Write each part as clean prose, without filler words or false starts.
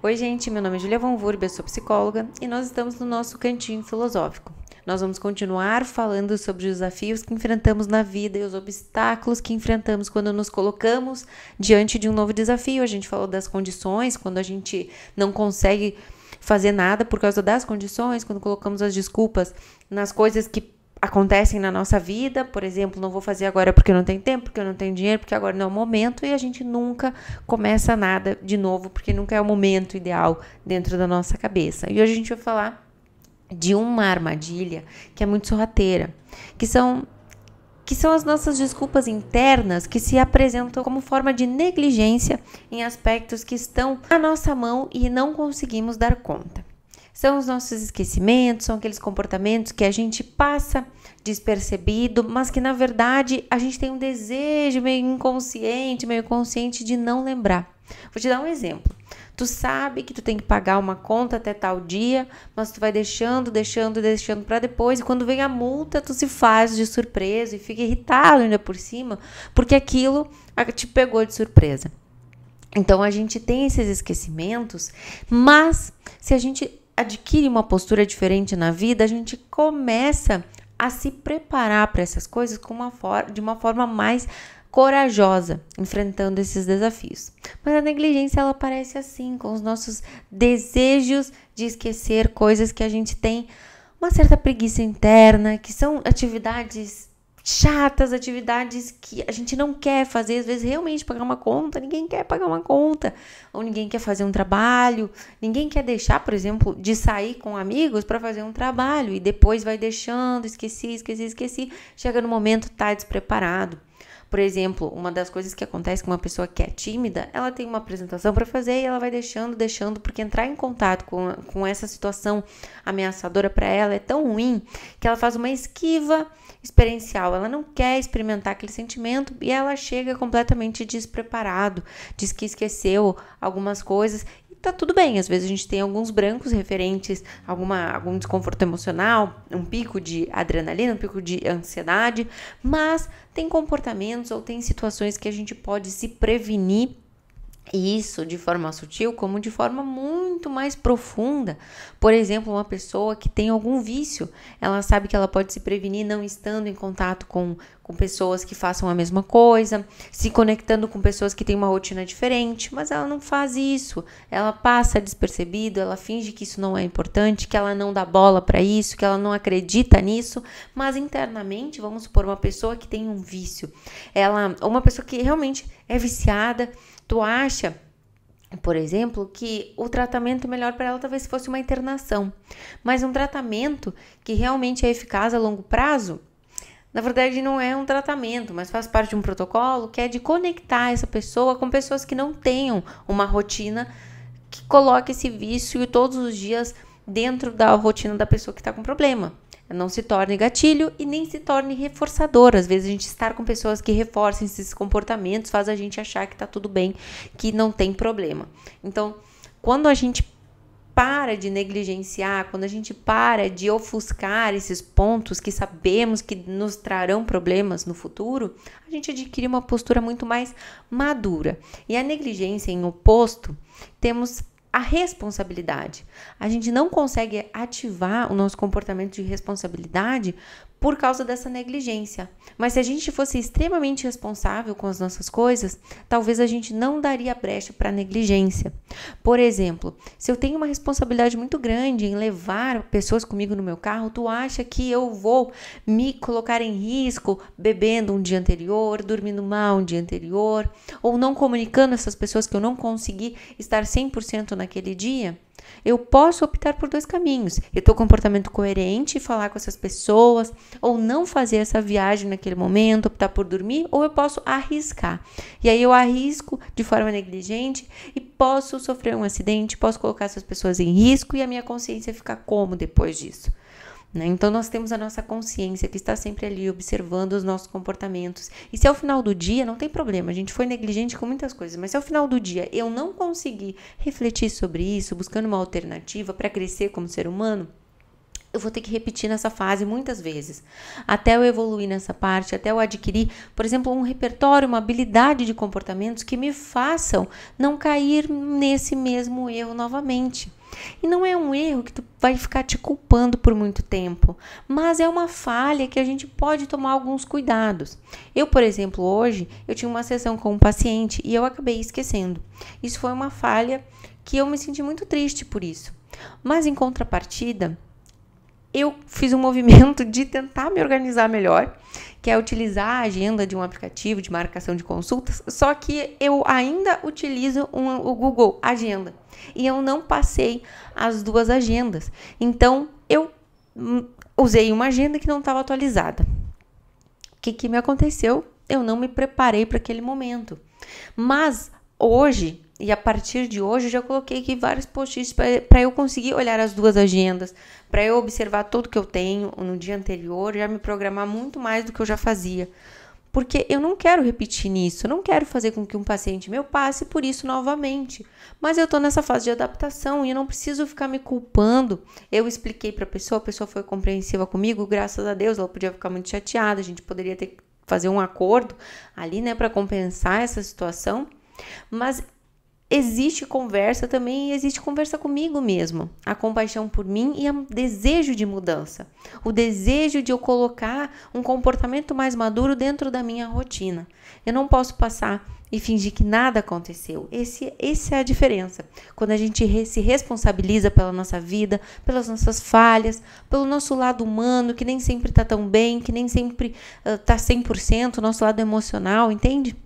Oi, gente, meu nome é Julia Von Wurb, eu sou psicóloga e nós estamos no nosso cantinho filosófico. Nós vamos continuar falando sobre os desafios que enfrentamos na vida e os obstáculos que enfrentamos quando nos colocamos diante de um novo desafio. A gente falou das condições, quando a gente não consegue fazer nada por causa das condições, quando colocamos as desculpas nas coisas que acontecem na nossa vida, por exemplo, não vou fazer agora porque eu não tenho tempo, porque eu não tenho dinheiro, porque agora não é o momento, e a gente nunca começa nada de novo, porque nunca é o momento ideal dentro da nossa cabeça. E hoje a gente vai falar de uma armadilha que é muito sorrateira, que são as nossas desculpas internas que se apresentam como forma de negligência em aspectos que estão à nossa mão e não conseguimos dar conta. São os nossos esquecimentos, são aqueles comportamentos que a gente passa despercebido, mas que na verdade a gente tem um desejo meio inconsciente, meio consciente de não lembrar. Vou te dar um exemplo. Tu sabe que tu tem que pagar uma conta até tal dia, mas tu vai deixando para depois, e quando vem a multa, tu se faz de surpresa e fica irritado ainda por cima, porque aquilo te pegou de surpresa. Então a gente tem esses esquecimentos, mas se a gente adquire uma postura diferente na vida, a gente começa a se preparar para essas coisas de uma forma mais corajosa, enfrentando esses desafios. Mas a negligência, ela aparece assim, com os nossos desejos de esquecer coisas que a gente tem uma certa preguiça interna, que são atividades chatas, atividades que a gente não quer fazer, às vezes realmente pagar uma conta, ninguém quer pagar uma conta, ou ninguém quer fazer um trabalho, ninguém quer deixar, por exemplo, de sair com amigos para fazer um trabalho, e depois vai deixando, esqueci, chega no momento, tá despreparado. Por exemplo, uma das coisas que acontece com uma pessoa que é tímida, ela tem uma apresentação para fazer e ela vai deixando, porque entrar em contato com essa situação ameaçadora para ela é tão ruim que ela faz uma esquiva experiencial. Ela não quer experimentar aquele sentimento e ela chega completamente despreparado, diz que esqueceu algumas coisas. Tá tudo bem, às vezes a gente tem alguns brancos referentes a algum desconforto emocional, um pico de adrenalina, um pico de ansiedade, mas tem comportamentos ou tem situações que a gente pode se prevenir, isso de forma sutil como de forma muito mais profunda. Por exemplo, uma pessoa que tem algum vício, ela sabe que ela pode se prevenir não estando em contato com pessoas que façam a mesma coisa, se conectando com pessoas que têm uma rotina diferente, mas ela não faz isso, ela passa despercebido, ela finge que isso não é importante, que ela não dá bola para isso, que ela não acredita nisso, mas internamente, vamos supor, uma pessoa que tem um vício, uma pessoa que realmente é viciada. Tu acha, por exemplo, que o tratamento melhor para ela talvez fosse uma internação, mas um tratamento que realmente é eficaz a longo prazo, na verdade não é um tratamento, mas faz parte de um protocolo que é de conectar essa pessoa com pessoas que não tenham uma rotina que coloque esse vício todos os dias dentro da rotina da pessoa que está com problema. Não se torne gatilho e nem se torne reforçador. Às vezes a gente estar com pessoas que reforcem esses comportamentos faz a gente achar que tá tudo bem, que não tem problema. Então, quando a gente para de negligenciar, quando a gente para de ofuscar esses pontos que sabemos que nos trarão problemas no futuro, a gente adquire uma postura muito mais madura. E a negligência, em oposto, temos a responsabilidade. A gente não consegue ativar o nosso comportamento de responsabilidade por causa dessa negligência. Mas se a gente fosse extremamente responsável com as nossas coisas, talvez a gente não daria brecha para negligência. Por exemplo, se eu tenho uma responsabilidade muito grande em levar pessoas comigo no meu carro, tu acha que eu vou me colocar em risco bebendo um dia anterior, dormindo mal um dia anterior, ou não comunicando essas pessoas que eu não consegui estar 100% naquele dia? Eu posso optar por dois caminhos. Eu ter um comportamento coerente e falar com essas pessoas, ou não fazer essa viagem naquele momento, optar por dormir, ou eu posso arriscar. E aí eu arrisco de forma negligente e posso sofrer um acidente, posso colocar essas pessoas em risco e a minha consciência ficar como depois disso? Né? Então, nós temos a nossa consciência que está sempre ali observando os nossos comportamentos. E se ao final do dia, não tem problema, a gente foi negligente com muitas coisas, mas se ao final do dia eu não conseguir refletir sobre isso, buscando uma alternativa para crescer como ser humano, eu vou ter que repetir nessa fase muitas vezes, até eu evoluir nessa parte, até eu adquirir, por exemplo, um repertório, uma habilidade de comportamentos que me façam não cair nesse mesmo erro novamente. E não é um erro que tu vai ficar te culpando por muito tempo, mas é uma falha que a gente pode tomar alguns cuidados. Eu, por exemplo, hoje, eu tinha uma sessão com um paciente e eu acabei esquecendo. Isso foi uma falha que eu me senti muito triste por isso. Mas, em contrapartida, eu fiz um movimento de tentar me organizar melhor, que é utilizar a agenda de um aplicativo de marcação de consultas, só que eu ainda utilizo o Google Agenda e eu não passei as duas agendas. Então, eu usei uma agenda que não estava atualizada. O que me aconteceu? Eu não me preparei para aquele momento. Mas hoje, e a partir de hoje, eu já coloquei aqui vários post-its para eu conseguir olhar as duas agendas, para eu observar tudo que eu tenho no dia anterior, já me programar muito mais do que eu já fazia. Porque eu não quero repetir nisso, eu não quero fazer com que um paciente meu passe por isso novamente. Mas eu estou nessa fase de adaptação e eu não preciso ficar me culpando. Eu expliquei para a pessoa foi compreensiva comigo, graças a Deus, ela podia ficar muito chateada, a gente poderia ter que fazer um acordo ali, né, para compensar essa situação. Mas existe conversa também e existe conversa comigo mesmo. A compaixão por mim e o desejo de mudança. O desejo de eu colocar um comportamento mais maduro dentro da minha rotina. Eu não posso passar e fingir que nada aconteceu. Essa é a diferença. Quando a gente se responsabiliza pela nossa vida, pelas nossas falhas, pelo nosso lado humano, que nem sempre está tão bem, que nem sempre está 100%, o nosso lado emocional, entende?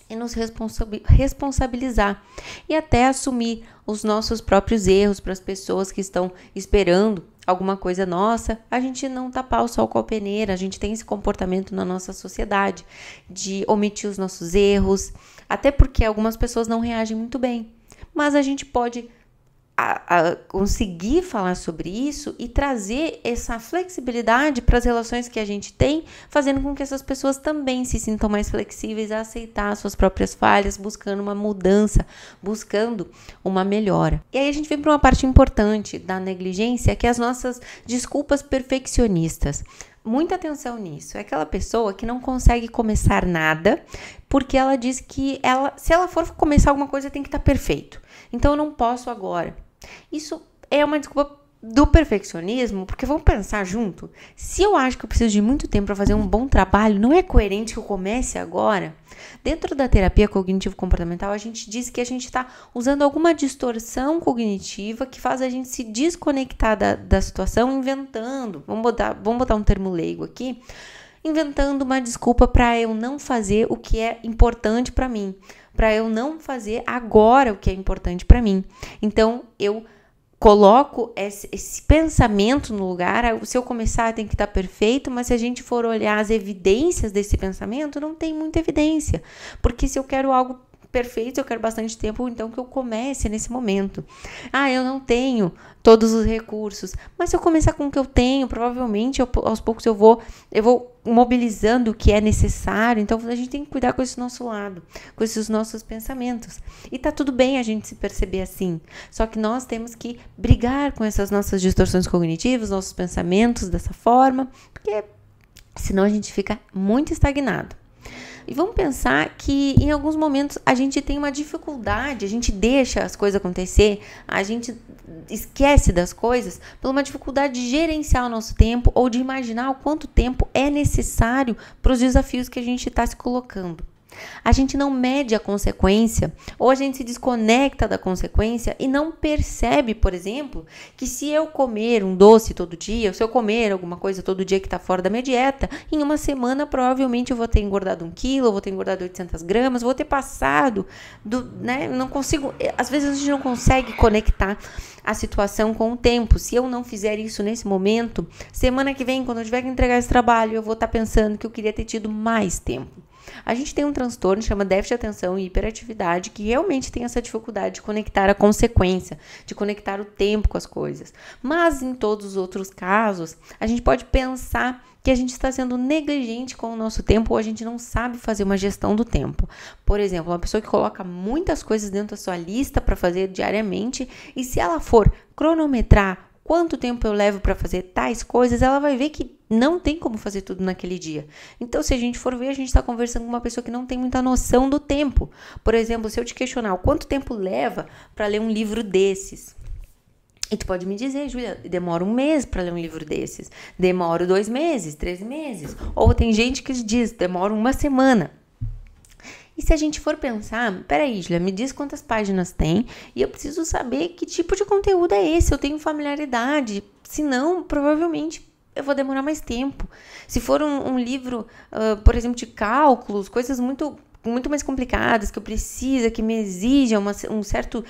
E nos responsabilizar e até assumir os nossos próprios erros para as pessoas que estão esperando alguma coisa nossa. A gente não tapar o sol com a peneira, a gente tem esse comportamento na nossa sociedade de omitir os nossos erros, até porque algumas pessoas não reagem muito bem, mas a gente pode conseguir falar sobre isso e trazer essa flexibilidade para as relações que a gente tem, fazendo com que essas pessoas também se sintam mais flexíveis a aceitar as suas próprias falhas, buscando uma mudança, buscando uma melhora. E aí a gente vem para uma parte importante da negligência, que é as nossas desculpas perfeccionistas. Muita atenção nisso. É aquela pessoa que não consegue começar nada porque ela diz que se ela for começar alguma coisa tem que estar perfeito. Então eu não posso agora. Isso é uma desculpa do perfeccionismo, porque vamos pensar junto. Se eu acho que eu preciso de muito tempo para fazer um bom trabalho, não é coerente que eu comece agora? Dentro da terapia cognitivo-comportamental, a gente diz que a gente está usando alguma distorção cognitiva que faz a gente se desconectar da situação, inventando. Vamos botar um termo leigo aqui. Inventando uma desculpa para eu não fazer o que é importante para mim, para eu não fazer agora o que é importante para mim. Então, eu coloco esse pensamento no lugar. Se eu começar, tem que estar perfeito, mas se a gente for olhar as evidências desse pensamento, não tem muita evidência. Porque se eu quero algo perfeito, eu quero bastante tempo, então que eu comece nesse momento. Eu não tenho todos os recursos, mas se eu começar com o que eu tenho, provavelmente aos poucos eu vou mobilizando o que é necessário. Então a gente tem que cuidar com esse nosso lado, com esses nossos pensamentos. E tá tudo bem a gente se perceber assim, só que nós temos que brigar com essas nossas distorções cognitivas, nossos pensamentos dessa forma, porque senão a gente fica muito estagnado. E vamos pensar que em alguns momentos a gente tem uma dificuldade, a gente deixa as coisas acontecer, a gente esquece das coisas por uma dificuldade de gerenciar o nosso tempo ou de imaginar o quanto tempo é necessário para os desafios que a gente está se colocando. A gente não mede a consequência ou a gente se desconecta da consequência e não percebe, por exemplo, que se eu comer um doce todo dia, ou se eu comer alguma coisa todo dia que está fora da minha dieta, em uma semana provavelmente eu vou ter engordado 1 quilo, eu vou ter engordado 800 gramas, vou ter passado não consigo, às vezes a gente não consegue conectar a situação com o tempo. Se eu não fizer isso nesse momento, semana que vem, quando eu tiver que entregar esse trabalho, eu vou estar pensando que eu queria ter tido mais tempo. A gente tem um transtorno que chama déficit de atenção e hiperatividade, que realmente tem essa dificuldade de conectar a consequência, de conectar o tempo com as coisas. Mas em todos os outros casos, a gente pode pensar que a gente está sendo negligente com o nosso tempo ou a gente não sabe fazer uma gestão do tempo. Por exemplo, uma pessoa que coloca muitas coisas dentro da sua lista para fazer diariamente e se ela for cronometrar quanto tempo eu levo para fazer tais coisas, ela vai ver que não tem como fazer tudo naquele dia. Então, se a gente for ver, a gente está conversando com uma pessoa que não tem muita noção do tempo. Por exemplo, se eu te questionar o quanto tempo leva para ler um livro desses, e tu pode me dizer, Júlia, demora 1 mês para ler um livro desses, demora 2 meses, 3 meses, ou tem gente que diz, demora 1 semana. E se a gente for pensar, peraí, Júlia, me diz quantas páginas tem e eu preciso saber que tipo de conteúdo é esse, eu tenho familiaridade, senão, provavelmente, eu vou demorar mais tempo. Se for um livro, por exemplo, de cálculos, coisas muito mais complicadas, que eu preciso, que me exijam um certo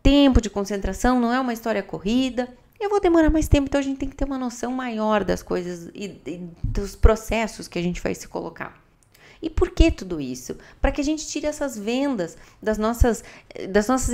tempo de concentração, não é uma história corrida, eu vou demorar mais tempo, então a gente tem que ter uma noção maior das coisas e dos processos que a gente vai se colocar. E por que tudo isso? Para que a gente tire essas vendas das nossas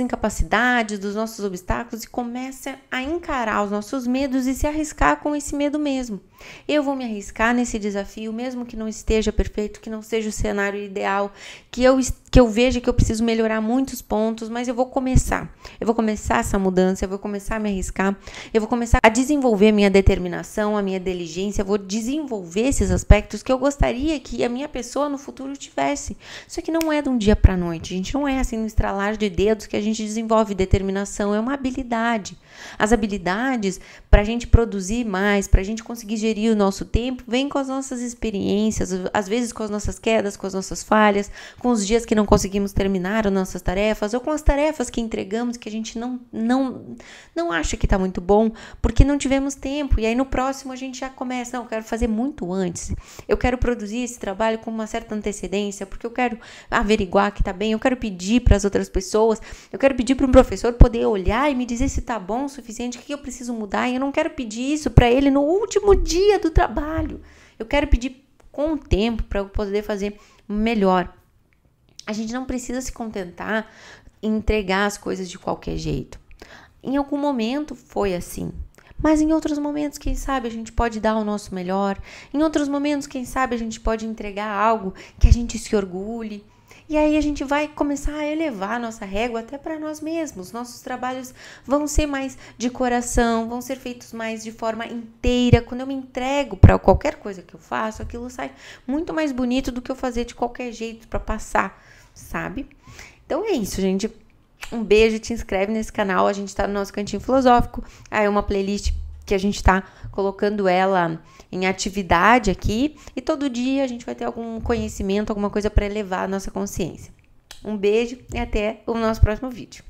incapacidades, dos nossos obstáculos e comece a encarar os nossos medos e se arriscar com esse medo mesmo. Eu vou me arriscar nesse desafio, mesmo que não esteja perfeito, que não seja o cenário ideal, que eu veja que eu preciso melhorar muitos pontos, mas eu vou começar. Eu vou começar essa mudança, eu vou começar a me arriscar, eu vou começar a desenvolver a minha determinação, a minha diligência, eu vou desenvolver esses aspectos que eu gostaria que a minha pessoa no futuro tivesse. Só que não é de um dia para a noite, a gente não é assim no estralar de dedos que a gente desenvolve determinação, é uma habilidade. As habilidades para a gente produzir mais, para a gente conseguir gerir o nosso tempo, vem com as nossas experiências, às vezes com as nossas quedas, com as nossas falhas, com os dias que não conseguimos terminar as nossas tarefas, ou com as tarefas que entregamos que a gente não acha que está muito bom, porque não tivemos tempo, e aí no próximo a gente já começa, não, eu quero fazer muito antes, eu quero produzir esse trabalho com uma certa antecedência, porque eu quero averiguar que está bem, eu quero pedir para as outras pessoas, eu quero pedir para um professor poder olhar e me dizer se está bom o suficiente, o que eu preciso mudar, e eu não quero pedir isso para ele no último dia do trabalho, eu quero pedir com o tempo para eu poder fazer melhor. A gente não precisa se contentar em entregar as coisas de qualquer jeito. Em algum momento foi assim, mas em outros momentos, quem sabe, a gente pode dar o nosso melhor. Em outros momentos, quem sabe, a gente pode entregar algo que a gente se orgulhe. E aí a gente vai começar a elevar a nossa régua até para nós mesmos. Nossos trabalhos vão ser mais de coração, vão ser feitos mais de forma inteira. Quando eu me entrego para qualquer coisa que eu faço, aquilo sai muito mais bonito do que eu fazer de qualquer jeito para passar, sabe? Então é isso, gente. Um beijo, te inscreve nesse canal. A gente tá no nosso Cantinho Filosófico. Aí é uma playlist que a gente tá colocando ela em atividade aqui. E todo dia a gente vai ter algum conhecimento, alguma coisa para elevar a nossa consciência. Um beijo e até o nosso próximo vídeo.